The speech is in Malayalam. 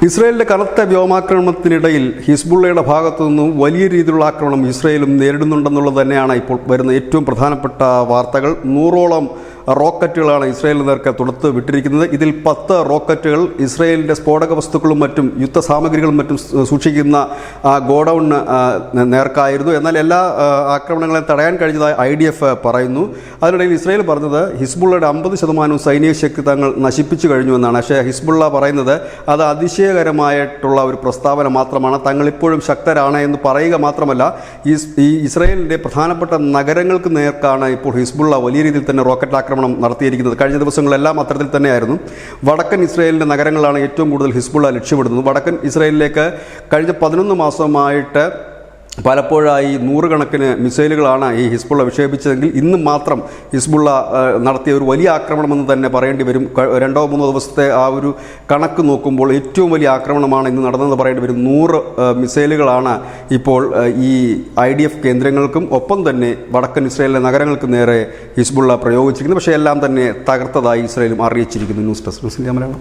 ഇസ്രായേലിന്റെ കനത്ത വ്യോമാക്രമണത്തിനിടയിൽ ഹിസ്ബുള്ളയുടെ ഭാഗത്തു നിന്നും വലിയ രീതിയിലുള്ള ആക്രമണം ഇസ്രായേലും നേരിടുന്നുണ്ടെന്നുള്ളത് തന്നെയാണ് ഇപ്പോൾ വരുന്ന ഏറ്റവും പ്രധാനപ്പെട്ട വാർത്തകൾ. 100ഓളം റോക്കറ്റുകളാണ് ഇസ്രായേലിന് നേർക്ക് തൊടുത്ത് വിട്ടിരിക്കുന്നത്. ഇതിൽ 10 റോക്കറ്റുകൾ ഇസ്രായേലിന്റെ സ്ഫോടക വസ്തുക്കളും മറ്റും യുദ്ധസാമഗ്രികളും മറ്റും സൂക്ഷിക്കുന്ന ഗോഡൌണിന് നേർക്കായിരുന്നു. എന്നാൽ എല്ലാ ആക്രമണങ്ങളെയും തടയാൻ കഴിഞ്ഞതായി IDF പറയുന്നു. അതിനിടയിൽ ഇസ്രായേൽ പറഞ്ഞത് ഹിസ്ബുള്ളയുടെ 50% സൈനിക ശക്തി തങ്ങൾ നശിപ്പിച്ചു കഴിഞ്ഞുവെന്നാണ്. പക്ഷേ ഹിസ്ബുള്ള പറയുന്നത് അത് അതിശയകരമായിട്ടുള്ള ഒരു പ്രസ്താവന മാത്രമാണ്. തങ്ങളിപ്പോഴും ശക്തരാണ് എന്ന് പറയുക മാത്രമല്ല, ഈ ഇസ്രായേലിൻ്റെ പ്രധാനപ്പെട്ട നഗരങ്ങൾക്ക് നേർക്കാണ് ഇപ്പോൾ ഹിസ്ബുള്ള വലിയ രീതിയിൽ തന്നെ റോക്കറ്റ് ആക്രമണം നടത്തിയിരിക്കുന്നത്. കഴിഞ്ഞ ദിവസങ്ങളെല്ലാം അത്തരത്തിൽ തന്നെയായിരുന്നു. വടക്കൻ ഇസ്രായേലിൻ്റെ നഗരങ്ങളാണ് ഏറ്റവും കൂടുതൽ ഹിസ്ബുള്ള ലക്ഷ്യമിടുന്നത്. വടക്കൻ ഇസ്രായേലിലേക്ക് കഴിഞ്ഞ 11 മാസമായിട്ട് പലപ്പോഴായി 100 കണക്കിന് മിസൈലുകളാണ് ഈ ഹിസ്ബുള്ള വിക്ഷേപിച്ചതെങ്കിൽ ഇന്ന് മാത്രം ഹിസ്ബുള്ള നടത്തിയ ഒരു വലിയ ആക്രമണമെന്ന് തന്നെ പറയേണ്ടി വരും. 2-3 ദിവസത്തെ ആ ഒരു കണക്ക് നോക്കുമ്പോൾ ഏറ്റവും വലിയ ആക്രമണമാണ് ഇന്ന് നടന്നതെന്ന് പറയേണ്ടി വരും. 100 മിസൈലുകളാണ് ഇപ്പോൾ ഈ IDF കേന്ദ്രങ്ങൾക്കും ഒപ്പം തന്നെ വടക്കൻ ഇസ്രായേലിലെ നഗരങ്ങൾക്ക് നേരെ ഹിസ്ബുള്ള പ്രയോഗിച്ചിരിക്കുന്നത്. പക്ഷേ എല്ലാം തന്നെ തകർത്തതായി ഇസ്രായേലും അറിയിച്ചിരിക്കുന്നു. News desk Malayalam.